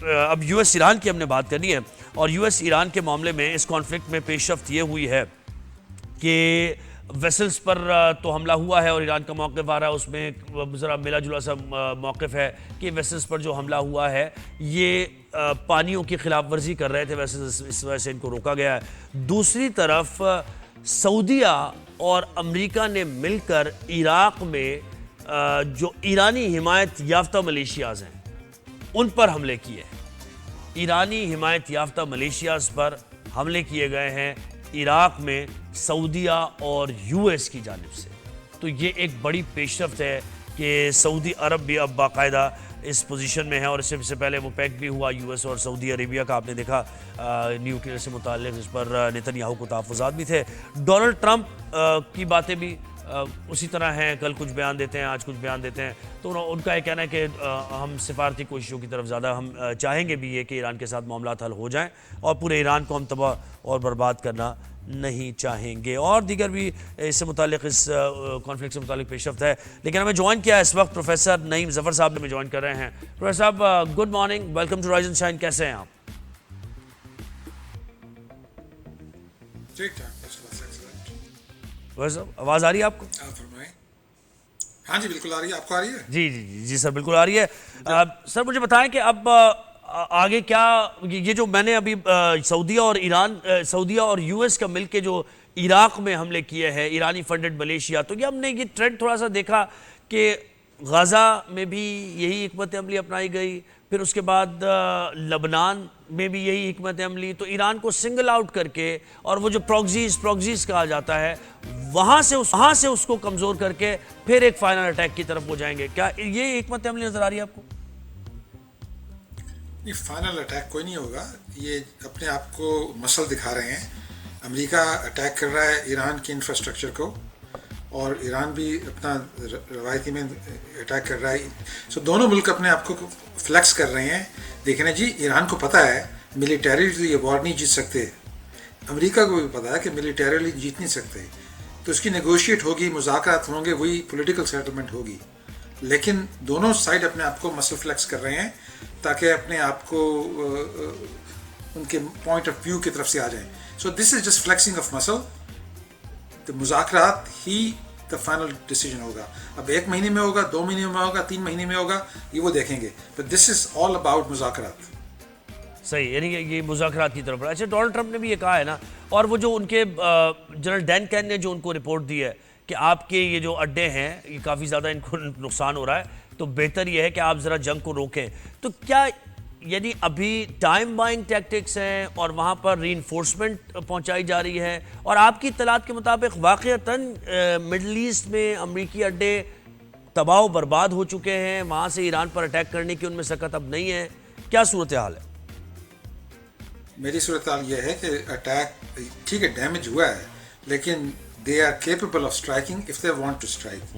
اب U S Iran کی ہم نے بات کرنی ہے، اور یو ایس ایران کے معاملے میں اس کانفلکٹ میں پیش رفت یہ ہوئی ہے کہ ویسلز پر تو حملہ ہوا ہے اور ایران کا موقف آ رہا ہے، اس میں ذرا ملا جلا سا موقف ہے کہ ویسلز پر جو حملہ ہوا ہے یہ پانیوں کی خلاف ورزی کر رہے تھے ویسلز، اس وجہ سے ان کو روکا گیا ہے۔ دوسری طرف سعودیہ اور امریکہ نے مل کر عراق میں جو ایرانی حمایت یافتہ ملیشیاز ہیں ان پر حملے کیے ہیں۔ ایرانی حمایت یافتہ ملیشیاز پر حملے کیے گئے ہیں عراق میں سعودیہ اور یو ایس کی جانب سے۔ تو یہ ایک بڑی پیش رفت ہے کہ سعودی عرب بھی اب باقاعدہ اس پوزیشن میں ہے، اور اس سے پہلے وہ پیک بھی ہوا یو ایس اور سعودی عربیہ کا، آپ نے دیکھا نیوکلیئر سے متعلق اس پر نیتن یاہو کو تحفظات بھی تھے۔ ڈونلڈ ٹرمپ کی باتیں بھی اسی طرح ہیں، کل کچھ بیان دیتے ہیں، آج کچھ بیان دیتے ہیں، تو ان کا یہ کہنا ہے کہ ہم سفارتی کوششوں کی طرف زیادہ ہم چاہیں گے بھی یہ کہ ایران کے ساتھ معاملات حل ہو جائیں، اور پورے ایران کو ہم تباہ اور برباد کرنا نہیں چاہیں گے۔ اور دیگر بھی اس سے متعلق، اس کانفلکٹ سے متعلق پیش رفت ہے، لیکن ہمیں جوائن کیا ہے اس وقت پروفیسر نعیم ظفر صاحب نے ہمیں جوائن کر رہے ہیں۔ پروفیسر صاحب good morning, welcome to rise and shine, کیسے ہیں آپ؟ ٹھیک ٹھاک، پروفیسر صاحب آواز آ رہی ہے آپ کو؟ آپ فرمائیں۔ ہاں جی بالکل آ رہی ہے، آپ کو آ رہی ہے؟ جی جی جی جی سر، بالکل آ رہی ہے۔ سر مجھے بتائیں کہ اب آگے کیا، یہ جو میں نے ابھی سعودیہ اور یو ایس کا مل کے جو عراق میں حملے کیے ہیں، ایرانی فنڈڈ ملیشیا، تو یہ ہم نے یہ ٹرینڈ تھوڑا سا دیکھا کہ غزہ میں بھی یہی حکمت عملی اپنائی گئی، پھر اس کے بعد لبنان میں بھی یہی حکمت عملی، تو ایران کو سنگل آؤٹ کر کے، اور وہ جو پروگزیز کہا جاتا ہے، وہاں سے اس کو کمزور کر کے پھر ایک فائنل اٹیک کی طرف وہ جائیں گے۔ کیا یہ حکمت عملی نظر آ رہی ہے آپ کو؟ یہ فائنل اٹیک کوئی نہیں ہوگا، یہ اپنے آپ کو مسل دکھا رہے ہیں۔ امریکہ اٹیک کر رہا ہے ایران کے انفراسٹرکچر کو، اور ایران بھی اپنا روایتی میں اٹیک کر رہا ہے، سو دونوں ملک اپنے آپ کو فلیکس کر رہے ہیں۔ دیکھیں جی، ایران کو پتہ ہے ملیٹری تو یہ وار نہیں جیت سکتے، امریکہ کو بھی پتہ ہے کہ ملیٹریلی جیت نہیں سکتے، تو اس کی نیگوشیٹ ہوگی، مذاکرات ہوں گے، وہی پولیٹیکل سیٹلمنٹ ہوگی، لیکن دونوں سائڈ اپنے آپ کو مسل فلیکس کر رہے ہیں تاکہ اپنے آپ کو ان کے پوائنٹ آف ویو کی طرف سے آ جائیں۔ سو this is just فلیکسنگ of muscle, مذاکرات ہی دا فائنل ڈیسیجن ہوگا۔ اب 1 مہینے میں ہوگا، 2 مہینے میں ہوگا، 3 مہینے میں ہوگا، یہ وہ دیکھیں گے، but this is all about مذاکرات۔ صحیح، یعنی کہ یہ مذاکرات کی طرف۔ اچھا، ڈونلڈ ٹرمپ نے بھی یہ کہا ہے نا، اور وہ جو ان کے جنرل ڈین کین نے جو ان کو رپورٹ دی ہے کہ آپ کے یہ جو اڈے ہیں یہ کافی زیادہ ان کو نقصان ہو رہا ہے، تو بہتر یہ ہے کہ آپ ذرا جنگ کو روکیں، تو کیا یعنی ابھی ٹائم بائنگ ٹیکٹکس ہیں اور وہاں پر ری انفورسمنٹ پہنچائی جا رہی ہے، اور آپ کی اطلاعات کے مطابق واقعتاً مڈل ایسٹ میں امریکی اڈے تباہ و برباد ہو چکے ہیں، وہاں سے ایران پر اٹیک کرنے کی ان میں سکت اب نہیں ہے، کیا صورتحال ہے؟ میری صورتحال یہ ہے کہ اٹیک ٹھیک ہے، ڈیمیج ہوا ہے، لیکن they are capable of striking if they want to strike.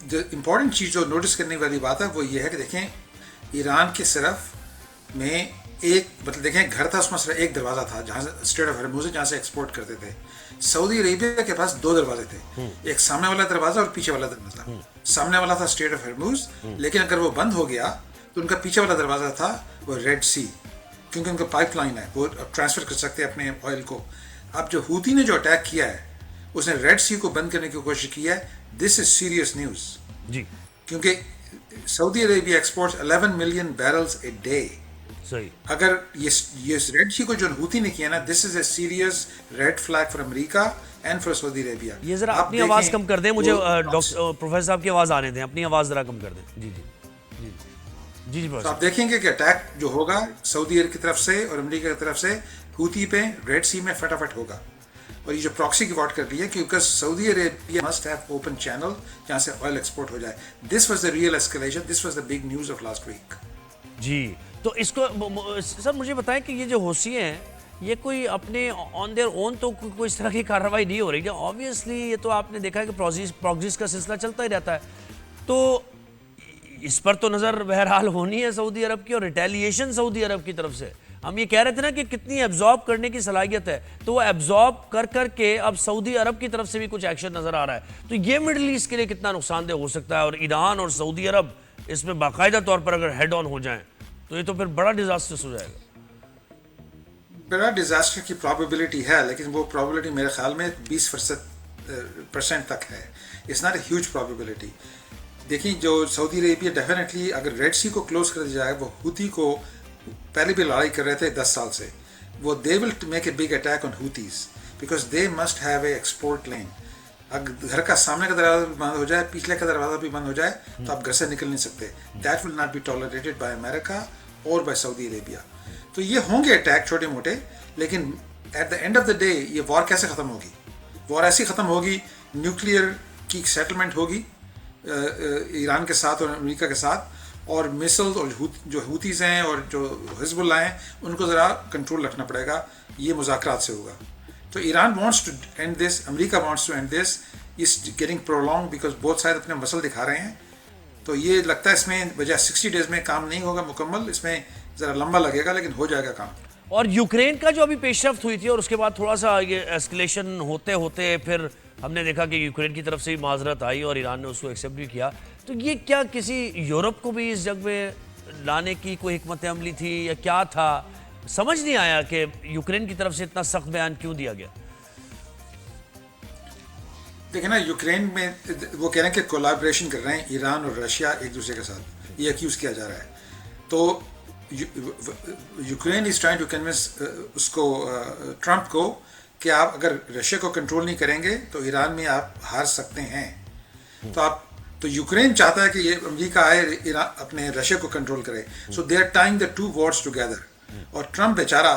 جو امپورٹنٹ چیز جو نوٹس کرنے والی بات ہے وہ یہ ہے کہ دیکھیں، ایران کے صرف میں ایک مطلب دیکھیں گھر تھا، اس میں صرف ایک دروازہ تھا جہاں سے اسٹریٹ آف ہرموز ہے، جہاں سے ایکسپورٹ کرتے تھے۔ سعودی عربیہ کے پاس 2 دروازے تھے، ایک سامنے والا دروازہ اور پیچھے والا دروازہ۔ سامنے والا تھا اسٹریٹ آف ہرموز، لیکن اگر وہ بند ہو گیا تو ان کا پیچھے والا دروازہ تھا وہ ریڈ سی، کیونکہ ان کا پائپ لائن ہے، وہ ٹرانسفر کر سکتے ہیں اپنے آئل کو۔ اب جو ہوتی نے جو اٹیک کیا ہے اس نے ریڈ سی کو بند کرنے کی کوشش کی ہے، دس از سیریس نیوز، جی، کیونکہ Saudi Arabia exports 11 million barrels a day. صحیح، اگر یہ ریڈ سی کو جو ہوتی نے کیا نا، this is a serious red flag for America and for Saudi Arabia. یہ ذرا اپنی آواز کم کر دیں، مجھے پروفیسر صاحب کی آواز آنے دیں، اپنی آواز ذرا کم کر دیں۔ جی جی جی جی جی تو آپ دیکھیں گے کہ اٹیک جو ہوگا سعودی عرب کی طرف سے اور امریکہ کی طرف سے ہوتی پہ ریڈ سی میں فٹافٹ ہوگا، اور یہ جو پراکسی کی واٹ کر رہی ہے کیونکہ Saudi Arabia must have open channel جہاں سے آئل ایکسپورٹ ہو جائے۔ This was the real escalation, this was the big news of last week. جی، تو اس کو سر مجھے بتائیں کہ یہ جو حوثی ہیں یہ کوئی اپنے آن دیئر اون تو کوئی اس طرح کی کارروائی نہیں ہو رہی ہے، آبویسلی یہ تو آپ نے دیکھا ہے کہ پروگزیز کا سلسلہ چلتا ہی رہتا ہے، تو اس پر تو نظر بہرحال ہونی ہے سعودی عرب کی، اور ریٹیلیشن سعودی عرب کی طرف سے۔ ہم یہ کہہ رہے تھے نا کہ کتنی ایبزارب کرنے کی صلاحیت ہے، تو وہ ایبزارب کر کے اب سعودی عرب کی طرف سے بھی کچھ ایکشن نظر آ رہا ہے، تو یہ مڈل ایسٹ کے لیے کتنا نقصان دہ ہو سکتا ہے، اور ایران اور سعودی عرب اس میں باقاعدہ طور پر اگر ہیڈ آن ہو جائیں تو یہ تو پھر بڑا ڈیزاسٹرس ہو جائے گا. بڑا ڈیزاسٹر کی پرابیبلٹی ہے لیکن وہ پرابیبلٹی میرے خیال میں 20% تک ہے. It's not a huge probability. دیکھیں جو سعودی عربیہ ڈیفینیٹلی اگر ریڈ سی کو کلوز کر دیا جائے, وہ ہوتی کو پہلے بھی لڑائی کر رہے تھے 10 سال سے, وہ they will make a big attack on Houthis because they must have a export lane. اگر گھر کا سامنے کا دروازہ بھی بند ہو جائے, پیچھے کا دروازہ بھی بند ہو جائے تو آپ گھر سے نکل نہیں سکتے. That will not be tolerated by America اور بائی سعودی عربیہ. تو یہ ہوں گے اٹیک چھوٹے موٹے, لیکن at the end of the day یہ وار کیسے ختم ہوگی؟ وار ایسی ختم ہوگی, نیوکلیئر کی سیٹلمنٹ ہوگی ایران کے ساتھ اور امریکہ کے ساتھ, اور مسلز اور جو ہوتیز ہیں اور جو حزب اللہ ہیں ان کو ذرا کنٹرول رکھنا پڑے گا. یہ مذاکرات سے ہوگا. تو Iran wants to end this, امریکہ wants to end this, is getting prolonging because both side اپنے مسل دکھا رہے ہیں. تو یہ لگتا ہے اس میں بجائے 60 ڈیز میں کام نہیں ہوگا مکمل, اس میں ذرا لمبا لگے گا لیکن ہو جائے گا کام. اور یوکرین کا جو ابھی پیش رفت ہوئی تھی اور اس کے بعد تھوڑا سا یہ ایسکلیشن ہوتے ہوتے پھر ہم نے دیکھا کہ یوکرین کی طرف سے بھی معذرت آئی اور ایران نے اس کو ایکسیپٹ بھی کیا, تو یہ کیا کسی یورپ کو بھی اس جنگ میں لانے کی کوئی حکمت عملی تھی یا کیا تھا؟ سمجھ نہیں آیا کہ یوکرین کی طرف سے اتنا سخت بیان کیوں دیا گیا. دیکھیں نا, یوکرین میں وہ کہہ رہے ہیں کہ کولیبریشن کر رہے ہیں ایران اور رشیا ایک دوسرے کے ساتھ, یہ ایکیوز کیا جا رہا ہے. تو Ukraine is trying to convince اس کو ٹرمپ کو کہ آپ اگر رشیا کو کنٹرول نہیں کریں گے تو ایران میں آپ ہار سکتے ہیں. تو یوکرین چاہتا ہے کہ یہ امریکہ آئے ایران اپنے رشیا کو کنٹرول کرے. So they are tying the two wars together. اور ٹرمپ بیچارہ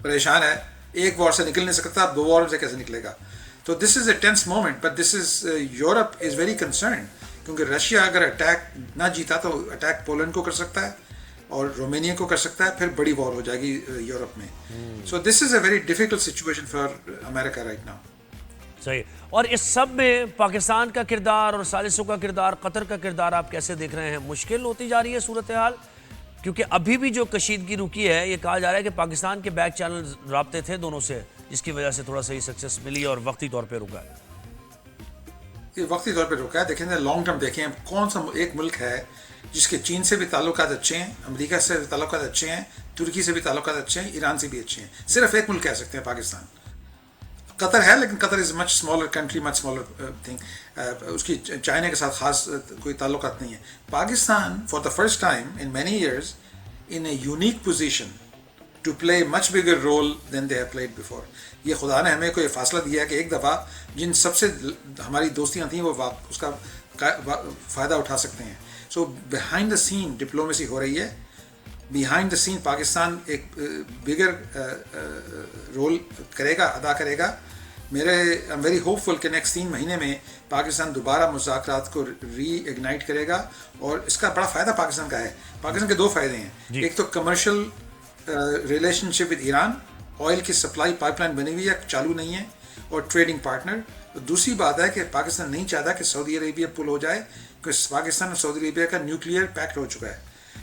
پریشان ہے, ایک وار سے نکل نہیں سکتا, 2 وار سے کیسے نکلے گا. تو this is a tense moment, but this is Europe is very concerned کیونکہ رشیا اگر اٹیک نہ جیتا تو اٹیک پولینڈ کو کر سکتا ہے اور رومینیا کو کر سکتا ہے, پھر بڑی وار ہو جائے گی یورپ میں. So this is a very difficult situation for America right now. صحیح. اور اس سب میں پاکستان کا کردار اور ثالثوں کا کردار, قطر کا کردار آپ کیسے دیکھ رہے ہیں؟ مشکل ہوتی جا رہی ہے صورتحال کیونکہ ابھی بھی جو کشیدگی رکی ہے, یہ کہا جا رہا ہے کہ پاکستان کے بیک چینل رابطے تھے دونوں سے, جس کی وجہ سے تھوڑا سا یہ سکسیس ملی اور وقتی طور پہ رکا ہے. یہ وقتی طور پہ رکا ہے. دیکھیں لانگ ٹرم دیکھیں, کون سا ایک ملک ہے جس کے چین سے بھی تعلقات اچھے ہیں, امریکہ سے بھی تعلقات اچھے ہیں, ترکی سے بھی تعلقات اچھے ہیں, ایران سے بھی اچھے ہیں. صرف ایک ملک کہہ سکتے ہیں پاکستان. قطر ہے لیکن Qatar is much smaller country, much smaller thing. اس کی چائنا کے ساتھ خاص کوئی تعلقات نہیں ہے. Pakistan for the first time in many years in a unique position to play much bigger role than they have played before. یہ خدا نے ہمیں کوئی فاصلہ دیا ہے کہ ایک دفعہ جن سب سے ہماری دوستیاں تھیں وہ اس کا فائدہ اٹھا سکتے ہیں. سو بیہائنڈ دا سین ڈپلومیسی ہو رہی ہے. بیہائنڈ دا سین پاکستان ایک بگر رول کرے گا, ادا کرے گا. ایم ویری ہوپ فل کہ نیکسٹ 3 مہینے میں پاکستان دوبارہ مذاکرات کو ری ایگنائٹ کرے گا, اور اس کا بڑا فائدہ پاکستان کا ہے. پاکستان کے 2 فائدے ہیں. ایک تو commercial relation ship with Iran, oil کی سپلائی پائپ لائن بنی ہوئی ہے, چالو نہیں ہے, اور ٹریڈنگ پارٹنر. دوسری بات ہے کہ پاکستان نہیں چاہتا کہ سعودی عربیہ پل ہو جائے, کیونکہ پاکستان اور سعودی عربیہ کا نیوکلیئر پیکٹ ہو چکا ہے.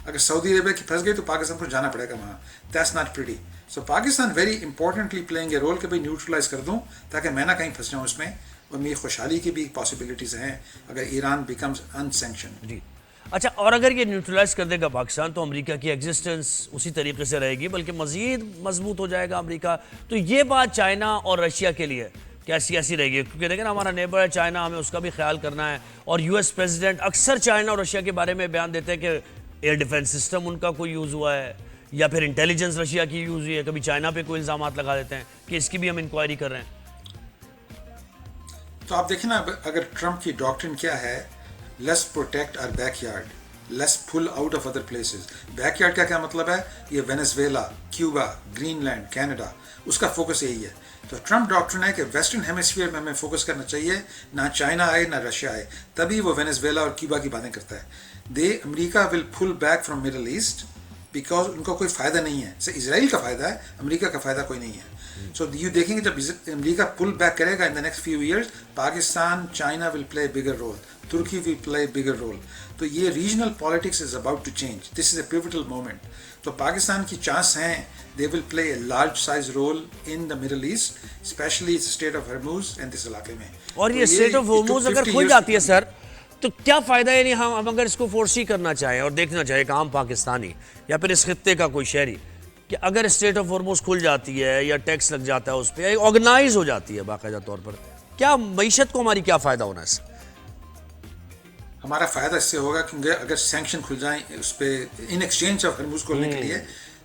اگر سعودی عربیہ کی پھنس گئی تو پاکستان کو جانا پڑے گا وہاں. That's not pretty. So Pakistan very importantly playing a role کہ بھائی نیوٹرلائز کر دوں تاکہ میں نہ کہیں پھنس جاؤں اس میں. اور میری خوشحالی کی بھی پاسبلٹیز ہیں اگر ایران بیکمز انسینکشنڈ. جی اچھا, اور اگر یہ نیوٹرلائز کر دے گا پاکستان تو امریکہ کی ایگزسٹنس اسی طریقے سے رہے گی, بلکہ مزید مضبوط ہو جائے گا امریکہ. تو یہ بات چائنا اور رشیا کے لیے کیسی رہے گی؟ کیونکہ دیکھیں نا, ہمارا نیبر ہے چائنا, ہمیں اس کا بھی خیال کرنا ہے. اور یو ایس پریزیڈنٹ اکثر چائنا اور رشیا کے بارے میں بیان دیتے ہیں کہ ایئر ڈیفنس سسٹم ان کا کوئی یوز ہوا ہے یا پھر انٹیلیجنس رشیا کی یوز ہوئی ہے. کبھی چائنا پہ کوئی الزامات لگا دیتے ہیں کہ اس کی بھی ہم انکوائری کر رہے ہیں. تو آپ دیکھیں نا, اگر ٹرمپ کی ڈاکٹرن کیا ہے, let's protect our backyard, let's pull out of other places. Backyard کا کیا مطلب ہے؟ یہ Venezuela, Cuba, Greenland, Canada, اس کا فوکس یہی ہے. تو ٹرمپ ڈاکٹرن ہے کہ ویسٹرن ہیمیسفیئر میں ہمیں فوکس کرنا چاہیے, نہ چائنا آئے نہ رشیا آئے, تبھی وہ وینیزویلا اور کیوبا کی باتیں کرتا ہے. امریکہ will pull back from Middle East because ان کو کوئی فائدہ نہیں ہے. اسرائیل کا فائدہ ہے, امریکہ کا فائدہ کوئی نہیں ہے. سو یو دیکھیں گے جب امریکہ پل بیک کرے گا in the next few years, Pakistan, China will play bigger role, ترکی ول پلے بگر رول. تو یہ regional politics is about to change. This is a pivotal moment. تو پاکستان کی چانس ہیں, they will play a large size role in the Middle East, especially state of Hormuz and اس علاقے میں. اور یہ اسٹیٹ آف ہرموز اگر کھل جاتی ہے سر, تو کیا فائدہ ہے؟ یعنی ہم اگر اس کو فورسی کرنا چاہیں اور دیکھنا چاہیں ایک عام پاکستانی یا پھر اس خطے کا کوئی شہری کہ اگر اسٹریٹ آف ہارموز کھل جاتی ہے یا ٹیکس لگ جاتا ہے اس پہ یا آرگنائز ہو جاتی ہے باقاعدہ طور پر، کیا معیشت کو ہماری کیا فائدہ ہونا ہے اس سے؟ ہمارا فائدہ اس سے ہوگا کیونکہ اگر سینکشن کھل جائیں اس پہ ان ایکسچینج آف ہرموز کھولنے کے لیے،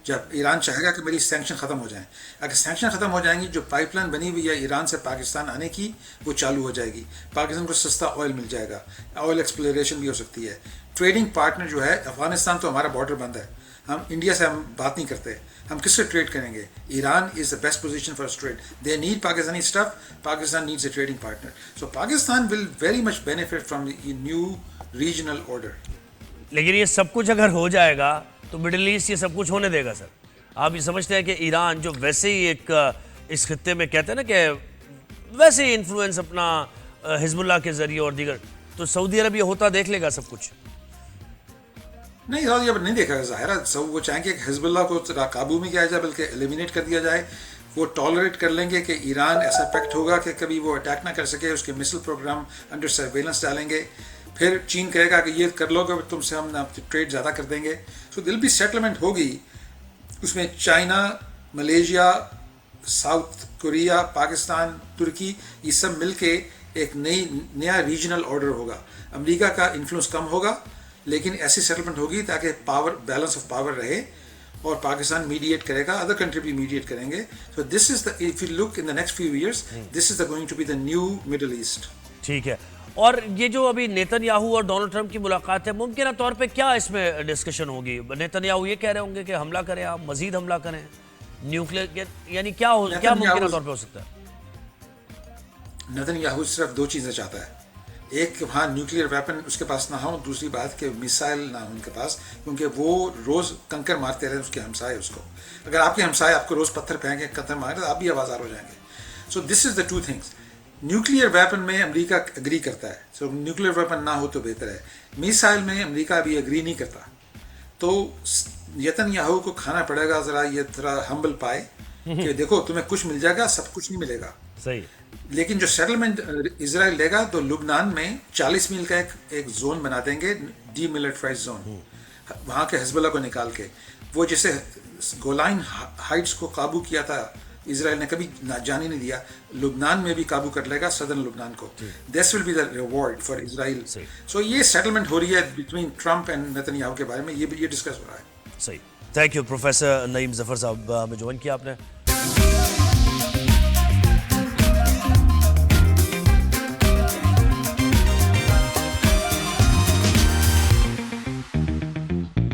جب ایران چاہے گا کہ میری سینکشن ختم ہو جائیں، اگر سینکشن ختم ہو جائیں گی جو پائپ لائن بنی ہوئی ہے ایران سے پاکستان آنے کی وہ چالو ہو جائے گی، پاکستان کو سستا آئل مل جائے گا، آئل ایکسپلوریشن بھی ہو سکتی ہے۔ ٹریڈنگ پارٹنر جو ہے افغانستان تو ہمارا بارڈر بند ہے، ہم انڈیا سے ہم بات نہیں کرتے، ہم کس سے ٹریڈ کریں گے؟ Iran is the best position for trade, they need Pakistani stuff, Pakistan needs a trading partner, so Pakistan will very much benefit from the new regional order. لیکن یہ سب کچھ اگر ہو جائے گا تو مڈل ایسٹ یہ سب کچھ ہونے دے گا سر؟ آپ یہ سمجھتے ہیں کہ ایران جو ویسے ہی ایک اس خطے میں کہتے ہیں نا کہ ویسے ہی انفلوئنس اپنا حزب اللہ کے ذریعے اور دیگر، تو سعودی عرب یہ ہوتا دیکھ لے گا سب کچھ؟ نہیں، سعودی عرب نہیں دیکھا گا، ظاہر ہے وہ چاہیں گے کہ حزب اللہ کو قابو میں کیا جائے بلکہ ایلیمینیٹ کر دیا جائے، وہ ٹالریٹ کر لیں گے کہ ایران ایسا پیکٹ ہوگا کہ کبھی وہ اٹیک نہ کر سکے، اس کے مسل پروگرام انڈر سرویلنس ڈالیں گے، پھر چین کہے گا کہ یہ کر لو گے تم سے ہم ٹریڈ زیادہ کر دیں گے، سو دل بھی سیٹلمنٹ ہوگی، اس میں China, Malaysia, South Korea, Pakistan, ترکی، یہ سب مل کے ایک نیا ریجنل آرڈر ہوگا، امریکہ کا انفلوئنس کم ہوگا لیکن ایسی سیٹلمنٹ ہوگی تاکہ پاور بیلنس آف پاور رہے اور پاکستان میڈیٹ کرے گا، ادر کنٹری بھی میڈیٹ کریں گے، so this is the, if you look in the next few years this is the going to be the new Middle East. ٹھیک ہے، اور یہ جو ابھی نیتن یاہو اور ڈونلڈ ٹرمپ کی ملاقات ہے، ممکنہ طور پہ کیا اس میں ڈسکشن ہوگی؟ نیتن یاہو یہ کہہ رہے ہوں گے کہ حملہ کریں، آپ مزید حملہ کریں، نیوکلیئر، یعنی کیا ممکنہ طور پہ ہو سکتا ہے؟ نیتن یاہو صرف دو چیزیں چاہتا ہے، ایک کہ وہاں نیوکلیئر ویپن اس کے پاس نہ ہو، دوسری بات کہ میسائل نہ ہو ان کے پاس، کیونکہ وہ روز کنکر مارتے رہے اس کے ہمسائے اس کو، اگر آپ کے ہمسائے آپ کو روز پتھر پھینکیں، کنکر ماریں تو آپ بھی آوازار ہو جائیں گے، so this is the two things. Nuclear weapon میں امریکہ اگری کرتا ہے، سو نیوکلیئر ویپن نہ ہو تو بہتر ہے، میسائل میں امریکہ ابھی اگری نہیں کرتا، تو نیتن یاہو کو کھانا پڑے گا ذرا یہ تھوڑا ہمبل پائے کہ دیکھو تمہیں کچھ مل جائے گا، سب کچھ نہیں ملے گا، صحیح، لیکن جو سیٹلمنٹ اسرائیل لے گا تو لبنان میں 40 میل کا ایک زون بنا دیں گے، ڈی ملٹرائز زون، وہاں کے حزب اللہ کو نکال کے، وہ جیسے گولائن ہائٹس کو قابو کیا تھا اسرائیل نے، کبھی جانے نہیں دیا، لبنان میں بھی قابو کر لے گا، صدرن لبنان کو، this will be the reward for Israel. So یہ سیٹلمنٹ ہو رہی ہے between Trump and Netanyahu کے بارے میں، یہ ڈسکس ہو رہا ہے۔ صحیح، thank you professor Naeem Zafar sahab, ہمیں جوائن کیا آپ نے۔